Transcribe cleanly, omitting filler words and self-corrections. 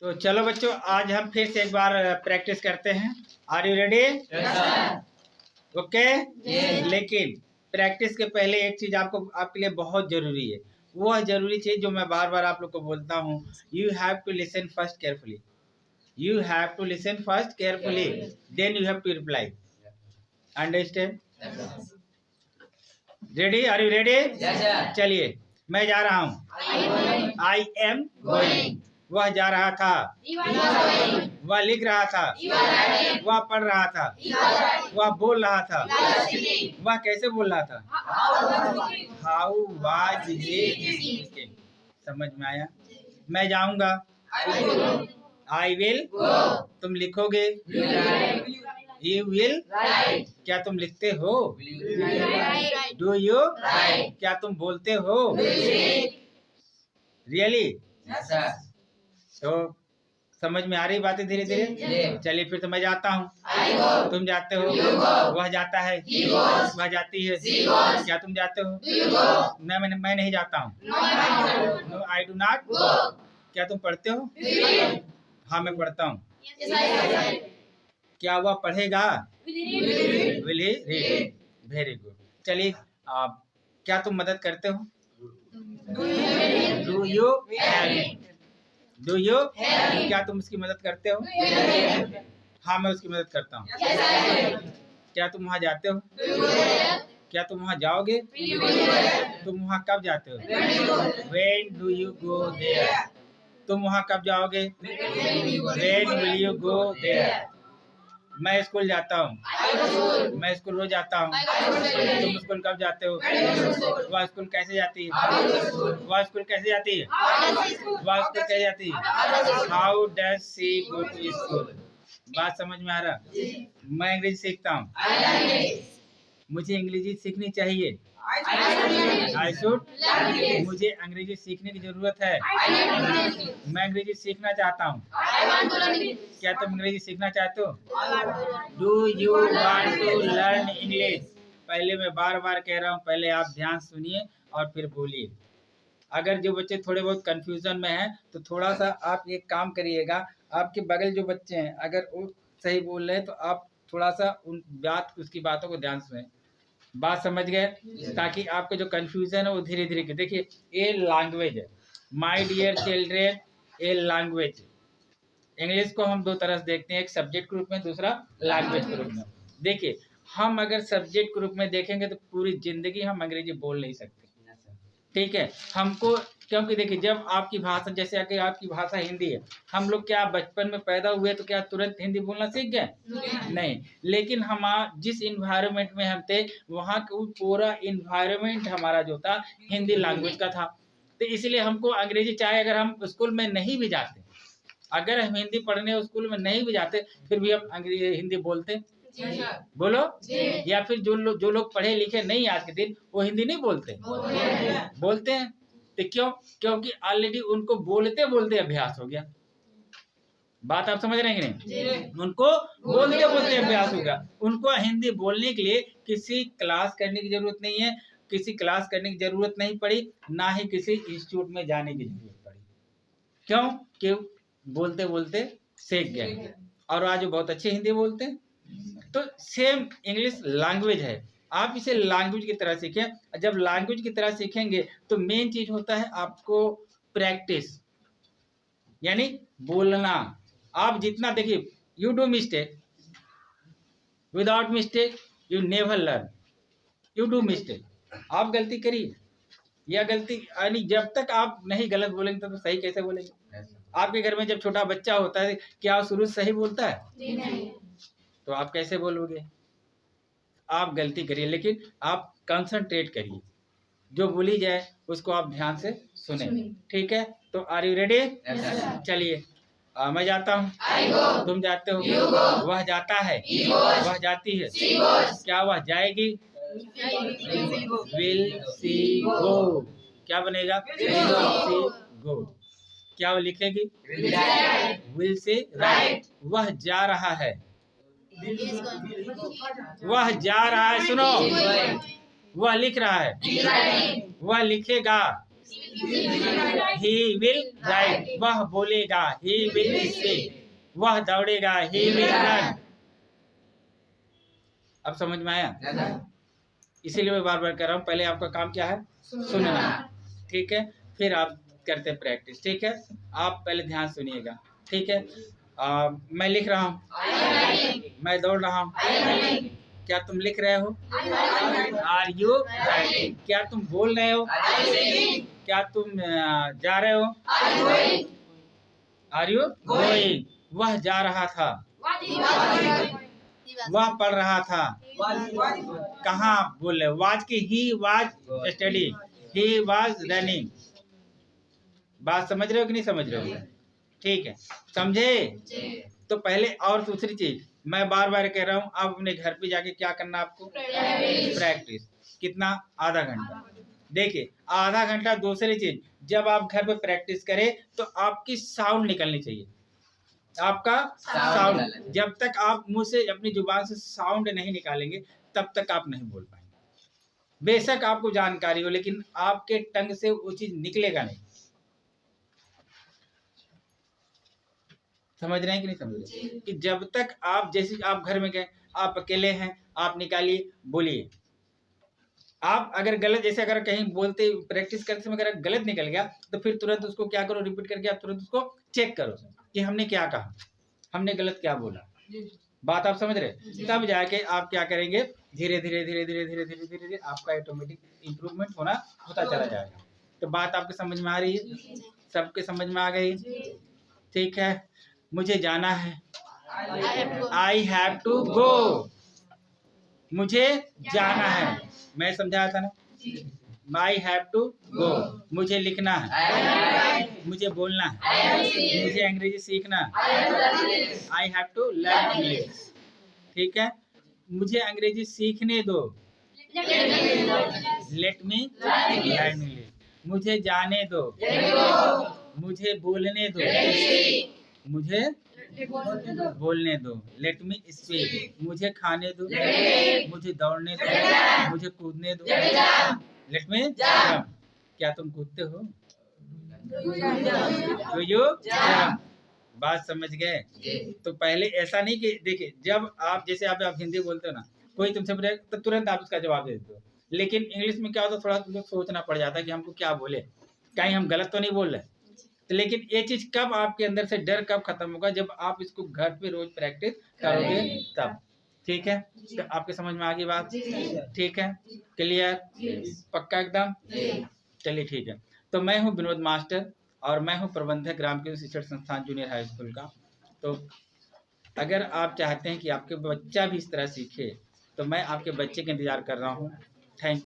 तो चलो बच्चों, आज हम फिर से एक बार प्रैक्टिस करते हैं। Are you ready? ओके। लेकिन प्रैक्टिस के पहले एक चीज आपके लिए बहुत जरूरी है। वह जरूरी चीज जो मैं बार बार आप लोग को बोलता हूँ, you have to listen first carefully. You have to listen first carefully, then you have to reply. Understand? Ready? Are you ready? चलिए, मैं जा रहा हूँ। I am going. वह जा रहा था। वह लिख रहा था। वह पढ़ रहा था। वह बोल रहा था। वह कैसे बोल रहा था? How was he speaking? समझ में आया? मैं जाऊंगा। I will. तुम लिखोगे। You will. क्या तुम लिखते हो? Do you? क्या तुम बोलते हो? रियली? तो समझ में आ रही बातें धीरे धीरे? चलिए फिर तो मैं जाता हूँ। तुम जाते हो। वह जाता है। वह जाती है। क्या तुम जाते हो? मैं नहीं जाता हूँ। No I do not. क्या तुम पढ़ते हो? हाँ मैं पढ़ता हूँ। क्या वह पढ़ेगा? Will he read? Very good. चलिए, क्या तुम मदद करते हो? Do you help? Do you? क्या तुम उसकी मदद करते हो? हाँ मैं उसकी मदद करता हूँ। क्या तुम वहाँ जाते हो? क्या तुम वहाँ जाओगे? तुम वहाँ कब जाते हो? When do you go there? तुम वहाँ कब जाओगे? When will you go there? मैं स्कूल जाता हूँ। मैं स्कूल रोज जाता हूँ। तुम स्कूल कब जाते हो? वह स्कूल कैसे जाती है? वह स्कूल कैसे जाती है? वह स्कूल कैसे जाती है? How does she go to school? बात समझ में आ रहा? मैं अंग्रेजी सीखता हूँ। मुझे अंग्रेजी सीखनी चाहिए। I should. मुझे अंग्रेजी सीखने की जरूरत है। मैं अंग्रेजी सीखना चाहता हूँ। क्या तुम अंग्रेजी सीखना चाहते हो? Do you want to learn English? पहले मैं बार बार कह रहा हूँ, पहले आप ध्यान सुनिए और फिर बोलिए। अगर जो बच्चे थोड़े बहुत कंफ्यूजन में हैं तो थोड़ा सा आप एक काम करिएगा, आपके बगल जो बच्चे हैं अगर वो सही बोल रहे हैं तो आप थोड़ा सा उसकी बातों को ध्यान सुने। बात समझ गए? ताकि आपके जो कंफ्यूजन है वो धीरे धीरे। देखिए, ये लैंग्वेज है माय डियर चिल्ड्रेन, ये लैंग्वेज। इंग्लिश को हम दो तरह से देखते हैं, एक सब्जेक्ट के रूप में, दूसरा लैंग्वेज के रूप में। देखिए, हम अगर सब्जेक्ट के रूप में देखेंगे तो पूरी जिंदगी हम अंग्रेजी बोल नहीं सकते। ठीक है? हमको, क्योंकि देखिए जब आपकी भाषा, जैसे अगर आपकी भाषा हिंदी है, हम लोग क्या बचपन में पैदा हुए तो क्या तुरंत हिंदी बोलना सीख गए? नहीं। लेकिन हम जिस इन्वायरमेंट में हम थे वहाँ का पूरा इन्वायरमेंट हमारा जो था हिंदी लैंग्वेज का था। तो इसलिए हमको अंग्रेजी, चाहे अगर हम स्कूल में नहीं भी जाते, अगर हम हिंदी पढ़ने स्कूल में नहीं भी जाते फिर भी हम अंग्रेजी हिंदी बोलते। बोलो। या फिर जो लोग पढ़े लिखे नहीं आज के दिन, वो हिंदी नहीं बोलते? बोलते हैं। तो क्यों? क्योंकि ऑलरेडी उनको बोलते बोलते अभ्यास हो गया। बात आप समझ रहे हैं कि नहीं? उनको बोलते बोलते अभ्यास हो गया। उनको हिंदी बोलने के लिए किसी क्लास करने की जरूरत नहीं है, किसी क्लास करने की जरूरत नहीं पड़ी, ना ही किसी इंस्टीट्यूट में जाने की जरूरत पड़ी। क्यों? क्यों? बोलते बोलते सीख गए और आज वो बहुत अच्छी हिंदी बोलते हैं। तो सेम इंग्लिश लैंग्वेज है, आप इसे लैंग्वेज की तरह सीखें। जब लैंग्वेज की तरह सीखेंगे तो मेन चीज होता है आपको प्रैक्टिस, यानी बोलना। आप जितना, देखिए, you do mistake, without mistake you never learn. You do mistake, आप गलती करिए, या गलती, यानी जब तक आप नहीं गलत बोलेंगे तो सही कैसे बोलेंगे? आपके घर में जब छोटा बच्चा होता है, क्या शुरू से सही बोलता है? नहीं। तो आप कैसे बोलोगे? आप गलती करिए, लेकिन आप कंसंट्रेट करिए, जो बोली जाए उसको आप ध्यान से सुने। ठीक है? तो आर यू रेडी? चलिए, मैं जाता हूँ। तुम जाते हो। वह जाता है। वह जाती है। क्या वह जाएगी? विल सी गो? क्या बनेगा? विल सी गो। क्या वो लिखेगी? Will see right. वह जा रहा है। वह जा रहा है। सुनो, वह लिख रहा है। वह लिखेगा। ही विल राइट, वह बोलेगा, ही विल स्पीक, वह दौड़ेगा, ही विल रन। अब समझ में आया? इसीलिए मैं बार बार कर रहा हूँ, पहले आपका काम क्या है? सुनना, ठीक है, फिर आप करते हैं प्रैक्टिस, ठीक है। आप पहले ध्यान सुनिएगा, ठीक है। मैं लिख रहा हूँ, मैं दौड़ रहा हूँ, क्या तुम लिख रहे हो? Are you writing? क्या तुम बोल रहे हो? क्या तुम जा रहे हो? Are you going? वह जा रहा था, वह पढ़ रहा था, कहाँ बोल रहे? वाज की he was study, he was running. बात समझ रहे हो कि नहीं समझ रहे हो? ठीक है, समझे? तो पहले और दूसरी चीज मैं बार बार कह रहा हूँ, आप अपने घर पे जाके क्या करना आपको? प्रैक्टिस। कितना? आधा घंटा। देखिए, आधा घंटा। दूसरी चीज, जब आप घर पे प्रैक्टिस करें तो आपकी साउंड निकलनी चाहिए, आपका साउंड। जब तक आप मुंह से अपनी जुबान से साउंड नहीं निकालेंगे तब तक आप नहीं बोल पाएंगे। बेशक आपको जानकारी हो, लेकिन आपके टंग से वो चीज निकलेगा नहीं। समझ रहे हैं कि नहीं समझ रहे? कि जब तक आप, जैसे आप घर में गए, आप अकेले हैं, आप निकालिए, बोलिए। आप अगर गलत, जैसे अगर कहीं बोलते प्रैक्टिस करते समय अगर गलत निकल गया तो फिर तुरंत उसको क्या करो? रिपीट करके आप तुरंत उसको चेक करो कि हमने क्या कहा, हमने गलत क्या बोला। बात आप समझ रहे? तब जाके आप क्या करेंगे? धीरे धीरे धीरे धीरे धीरे धीरे धीरे धीरे आपका ऑटोमेटिक इंप्रूवमेंट होता चला जाएगा। तो बात आपके समझ में आ रही है? सबके समझ में आ गई? ठीक है। मुझे जाना है, आई हैव टू गो। मुझे जाना है, मैं समझाया था ना, आई हैव टू गो। मुझे लिखना है, मुझे बोलना है, मुझे अंग्रेजी सीखना है, I have to learn English. ठीक है, मुझे अंग्रेजी सीखने दो, लेट मी लर्न इंग्लिश। मुझे जाने दो, मुझे बोलने दो, मुझे बोलने दो, लेट मी स्पीक। मुझे खाने दो, मुझे दौड़ने दो, मुझे कूदने दो, लेट मी जंप। क्या तुम कूदते हो? तो यू जंप। बात समझ गए? तो पहले ऐसा नहीं कि देखिए, जब आप जैसे आप हिंदी बोलते हो ना, कोई तुमसे पूछे तो तुरंत आप उसका जवाब दे देते हो। लेकिन इंग्लिश में क्या होता है, थोड़ा तुमको सोचना पड़ जाता है कि हमको क्या बोले, कहीं हम गलत तो नहीं बोल रहे। तो लेकिन ये चीज कब आपके अंदर से डर कब खत्म होगा? जब आप इसको घर पे रोज प्रैक्टिस करोगे तब। ठीक है, तो आपके समझ में आ गई बात? ठीक है, क्लियर, पक्का एकदम? चलिए ठीक है। तो मैं हूँ विनोद मास्टर और मैं हूँ प्रबंधक रामकृष्ण शिक्षण संस्थान जूनियर हाई स्कूल का। तो अगर आप चाहते हैं कि आपके बच्चा भी इस तरह सीखे तो मैं आपके बच्चे का इंतजार कर रहा हूँ। थैंक